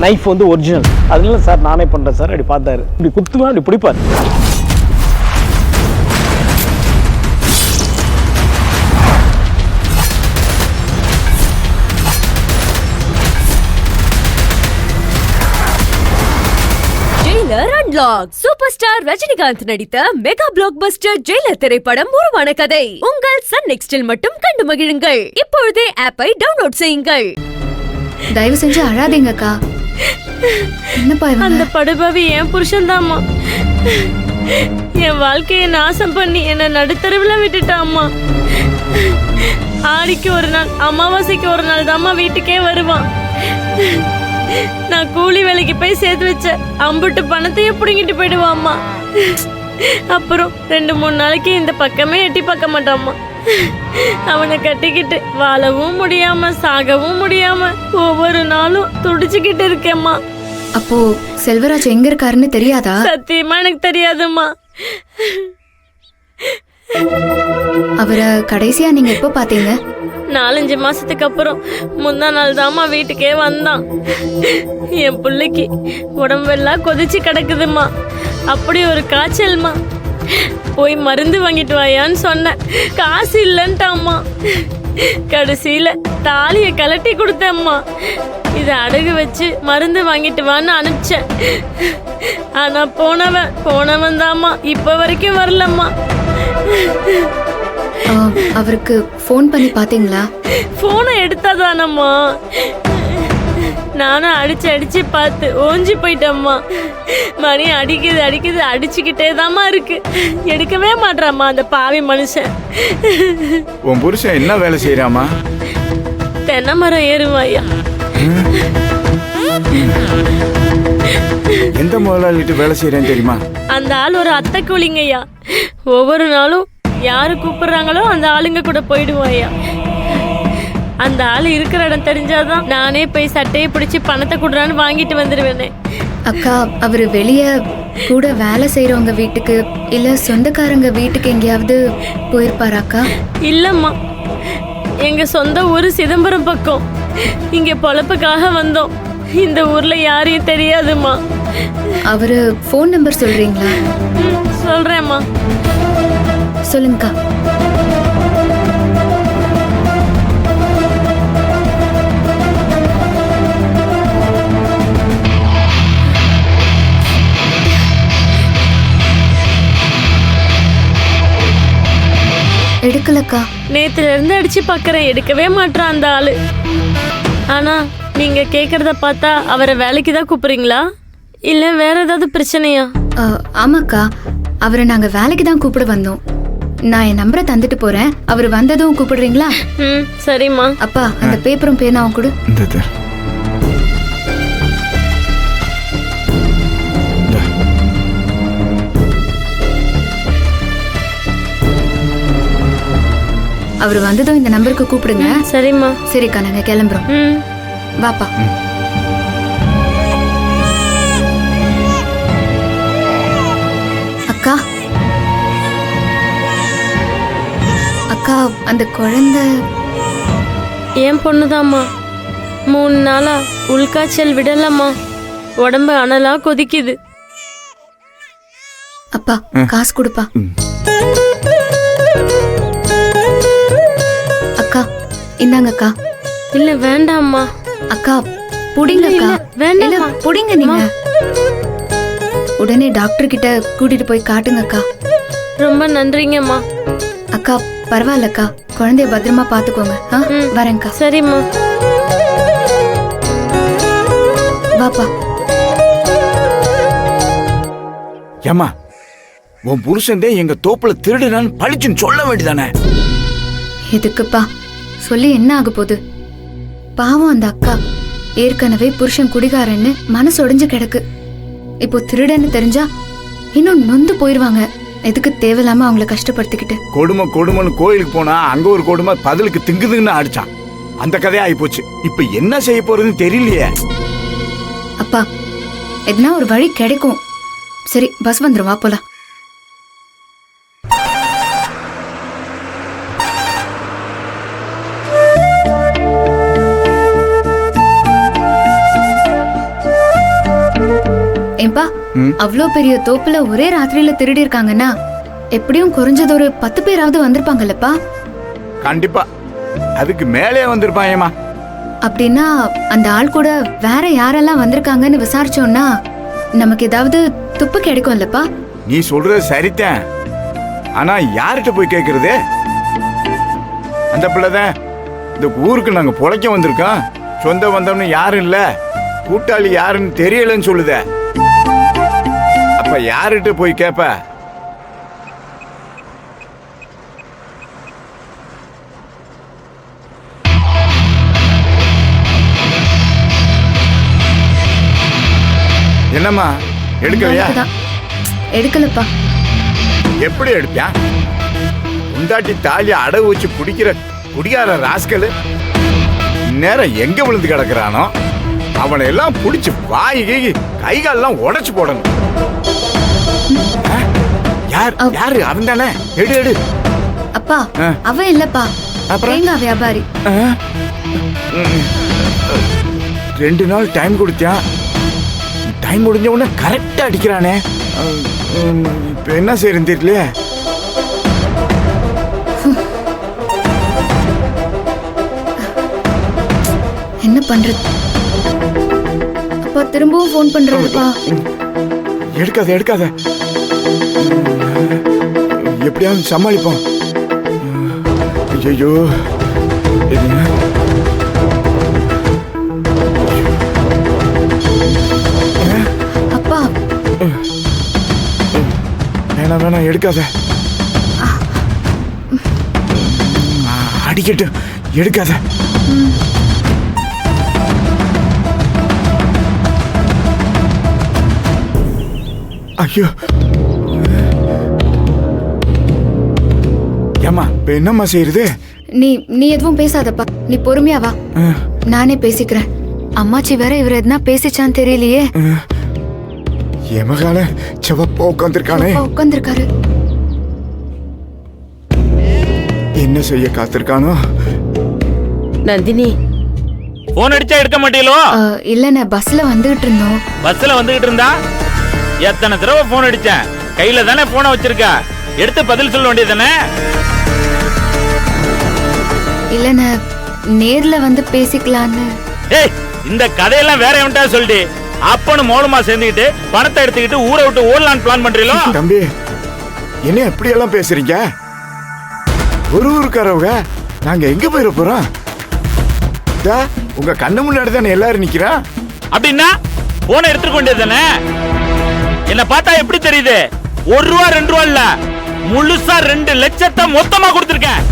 Knife வந்து original. அதனால sir நானே பண்ணுறேன் சார். அப்படி பார்த்தாரு, இப்படி குத்துவேன், அப்படி பிடிப்பார். சூப்பர் ஸ்டார் ரஜினிகாந்த் நடித்த மெகா பிளாக் பஸ்டர் ஜெயிலர் திரைப்படம் உருவான கதை உங்கள் சன் நெக்ஸ்டில் மட்டும் கண்டு மகிழுங்கள். இப்பொழுதே ஆப்பை டவுன்லோட் செய்யுங்கள். தயவு செஞ்சு அழாதீங்கக்கா. என்னப்பா அந்த படுபாவி என் புருஷன் தாம்மா. என் வாழ்க்கையை நாசம் பண்ணி என்ன நடுத்தருவில் விட்டுட்டாம்மா. ஆடிக்கு ஒரு நாள், அமாவாசைக்கு ஒரு நாள் தாம்மா வீட்டுக்கே வருவான். நான் கூலி வேலைக்கு போய் சேர்த்து வச்ச அம்புட்டு பணத்தையும் பிடுங்கிட்டு போயிடுவாம்மா. அப்புறம் 2-3 நாளைக்கு இந்த பக்கமே எட்டி பார்க்க மாட்டாம்மா. அவனை கட்டிக்கிட்டு வாழவும் முடியாம சாகவும் முடியாம ஒவ்வொரு நாளும் துடிச்சுக்கிட்டு இருக்கேம்மா. அப்போ செல்வராஜ் எங்க இருக்காருன்னு தெரியாதா? சத்தியமா எனக்கு தெரியாதும்மா. அவரை கடைசியா நீங்க எப்போ பாத்தீங்க? 4-5 மாசத்துக்கு அப்புறம் முந்தா நாள் தாம்மா வீட்டுக்கே வந்தான். என் பிள்ளைக்கு உடம்பெல்லாம் கொதிச்சு கிடக்குதுமா. அப்படி ஒரு காய்ச்சல்மா. போய் மருந்து வாங்கிட்டு வாயான்னு சொன்னேன். காசு இல்லைன்ட்டாம்மா. கடைசியில தாலியை கலட்டி கொடுத்தேம்மா. இதை அடகு வச்சு மருந்து வாங்கிட்டு வான்னு அனுப்பிச்சேன். ஆனா போனவன் தாம்மா இப்ப வரைக்கும் வரலம்மா. அவருக்கு ஃபோன் பண்ணி பாத்தீங்களா? போனை எடுத்தாதானம்மா. நானும் அடிச்சு பார்த்து ஓஞ்சி போயிட்டம்மா. மணி அடிக்குது அடிச்சுக்கிட்டே தாம்மா இருக்கு. எடுக்கவே மாட்டாம்மா அந்த பாவி மனுஷன். உன் புருஷன் என்ன வேலை செய்யறாமா? தென்னை மரம் ஏறுவாயா. எந்த முதலாளிட்டு வேலை செய்யறேன்னு தெரியுமா? அந்த ஆள் ஒரு அத்தை கூலிங்கய்யா. ஒவ்வொரு நாளும் யாரு கூப்பிடுறாங்களோ அந்த ஆளுங்க கூட போயிடுவாயா. அந்த ஆள் இருக்கிற இடம் தெரிஞ்சாதான் நானே போய் சட்டையை பிடிச்சி பணத்தை கொடுறான்னு வாங்கிட்டு வந்துடுவேனே. அக்கா, அவரு வெளிய கூட வேலை செய்யறவங்க வீட்டுக்கு இல்ல சொந்தக்காரங்க வீட்டுக்கு எங்கேயாவது போயிருப்பாராக்கா? இல்லம்மா, எங்க சொந்த ஊரு சிதம்பரம் பக்கம். இங்க பொழப்புக்காக வந்தோம். இந்த ஊர்ல யாரையும் தெரியாதுமா. அவரு ஃபோன் நம்பர் சொல்றீங்களா? சொல்றேம்மா. சொல்லுங்கக்கா. எடுக்கலக்கா. நேத்துல இருந்து அடிச்சு பாக்குறேன், எடுக்கவே மாட்டான் அந்த ஆளு. ஆனா நீங்க கேக்குறத பார்த்தா அவரை வேலைக்கு தான் கூப்பிடுறீங்களா இல்ல வேற ஏதாவது பிரச்சனையா? ஆமாக்கா, அவரை நாங்க வேலைக்கு தான் கூப்பிட வந்தோம். நான் என் நம்பரை தந்துட்டு போறேன். அவர் வந்ததும் கூப்பிடுறீங்களா? சரிம்மா. அப்பா, அந்த பேப்பரும் பேனாவும் கொடு. அவர் வந்ததும் இந்த நம்பருக்கு கூப்பிடுங்க. சரிம்மா. சரிக்கா, நாங்க கிளம்புறோம். வாப்பா. அக்கா, அக்கா, அந்த குழந்தை என் பொண்ணுதாம்மா. 3 நாளா உள்காய்ச்சல் விடலம்மா. உடம்பு அனலா கொதிக்குது. அப்பா, காசு கொடுப்பா. அக்கா, இந்தாங்க அக்கா. இல்ல வேண்டாம்மா. அக்கா, புடிங்க அக்கா. வேண்டாம், புடிங்க நீங்க. உடனே டாக்டர் கிட்ட கூட்டிட்டு போய் காட்டுங்க அக்கா. ரொம்ப நன்றிங்கம்மா. அக்கா, பரவாயில்லக்கா, குழந்தைய பத்திரமா பாத்துக்கோங்க. வரேன்க்கா. சரிம்மா. வாப்பா. ஏம்மா, உன் புருஷன் எங்க தோப்புல திருடுனான்னு பழிச்சுன்னு சொல்ல வேண்டியதானே? எதுக்குப்பா சொல்லி என்ன ஆக போகுது? பாவம் அந்த அக்கா. ஏற்கனவே புருஷன் குடிகாரன்னு மனசு உடைஞ்சு கிடக்கு. இப்போ திருடன்னு தெரிஞ்சா இன்னும் நொந்து போயிருவாங்க. எதுக்கு தேவையில்லாம அவங்கள கஷ்டப்படுத்திக்கிட்டு? கொடுமைன்னு கோயிலுக்கு போனா அங்க ஒரு கொடுமை பதிலுக்கு திங்குதுன்னு அடிச்சான். அந்த கதையா ஆயிப்போச்சு. இப்ப என்ன செய்ய போறதுன்னு தெரியலையே. அப்பா, எதுனா ஒரு வழி கிடைக்கும். சரி, பஸ் வந்துரும், வா போலாம். அப்பா ம். அவ்வளோ பெரிய தோப்புல ஒரே ராத்திரியில திருடி இருக்காங்கன்னா எப்படியும் குறைஞ்சது ஒரு 10 பேராவது வந்திருப்பாங்கல்லப்பா. கண்டிப்பா அதுக்கு மேலே வந்திருப்பான் ஏமா. அப்படின்னா அந்த ஆள் கூட வேற யாரெல்லாம் வந்திருக்காங்கன்னு விசாரிச்சோம்னா நமக்கு ஏதாவது துப்பு கிடைக்கும்லப்பா. நீ சொல்றது சரிதான், ஆனா யார்கிட்ட போய் கேக்குறது? அந்த பிள்ளைதான் இந்த ஊருக்கு நாங்க பொழைக்க வந்திருக்கோம், சொந்த வந்தவனு யாரும் இல்ல, கூட்டாளி யாருன்னு தெரியலன்னு சொல்லுத. அப்ப யார்கிட்ட போய் கேப்ப? என்னம்மா எடுக்கலையா? அதுக்குதான். எடுக்கலப்பா. எப்படி எடுப்பான்? உண்டாட்டி தாலி அடகு வச்சு குடிக்கிற குடிகார ராஸ்கல் நேரம் எங்க விழுந்து கிடக்குறானோ அவனை எல்லாம் புடிச்சு வாய் கைகாலெல்லாம் உடைச்சு போடணும். யார் யாரு? அவன் தானே. எடு எடு. அப்பா ஆ. அவன் இல்லப்பா, அப்புறம்? தேங்காய் வியாபாரி. 2 நாள் டைம் கொடுத்தான், டைம் முடிஞ்ச உடனே கரெக்டா அடிக்கிறானே. இப்ப என்ன செய்யறேன்னு தெரியல. என்ன பண்றது? அப்பா திரும்பவும் ஃபோன் பண்றாருப்பா. எடுக்காத எடுக்காத, எப்படியாவது சமாளிப்போம். ஐயோ அப்பா வேணாம் வேணாம் எடுக்காத. அடிக்கட்டும், எடுக்காத. ஐயோ ஏம்மா இப்ப என்னம்மா செய்யறது? நீ நீ எதுவும் பேசாதப்பா, நீ பொறுமையா வா, நானே பேசிக்கிறேன். அம்மாச்சி வேற இவர் எதுனா பேசிச்சான்னு தெரியலையே. எமகால செவப்பா உட்காந்துருக்கானே, உட்காந்துருக்காரு. என்ன செய்ய காத்திருக்கானோ? நந்தினி, போன் அடிச்சா எடுக்க மாட்டீங்களோ? இல்லண்ணே, பஸ்ல வந்துகிட்டு இருந்தோம். பஸ்ல வந்துகிட்டு இருந்தா எத்தனை தடவை போன் அடிச்சேன், கையில தானே போனை வச்சிருக்க, எடுத்து பதில் சொல்ல வேண்டியதானே? இல்லண்ணே, நேர்ல வந்து பேசிக்கலான்னு. ஏய், இந்த கதையெல்லாம் வேற எவன்டா சொல்லிட்டு அப்பனும் மோளமா சேர்ந்துக்கிட்டு பணத்தை எடுத்துக்கிட்டு ஊரை விட்டு ஓடலான்னு பிளான் பண்றீங்களோ? தம்பி என்ன எப்படி எல்லாம் பேசுறீங்க? ஒரு ஊருக்காரவங்க நாங்க எங்க போயிட போறோம்? உங்க கண்ணு முன்னாடி தானே எல்லாரும் நிக்கிறோம். அப்படின்னா போனை எடுத்துக்க வேண்டியதானே? என்ன பார்த்தா எப்படி தெரியுது? 1 ரூபா 2 ரூபா இல்ல, முழுசா 2 லட்சத்தை மொத்தமா கொடுத்திருக்கேன்.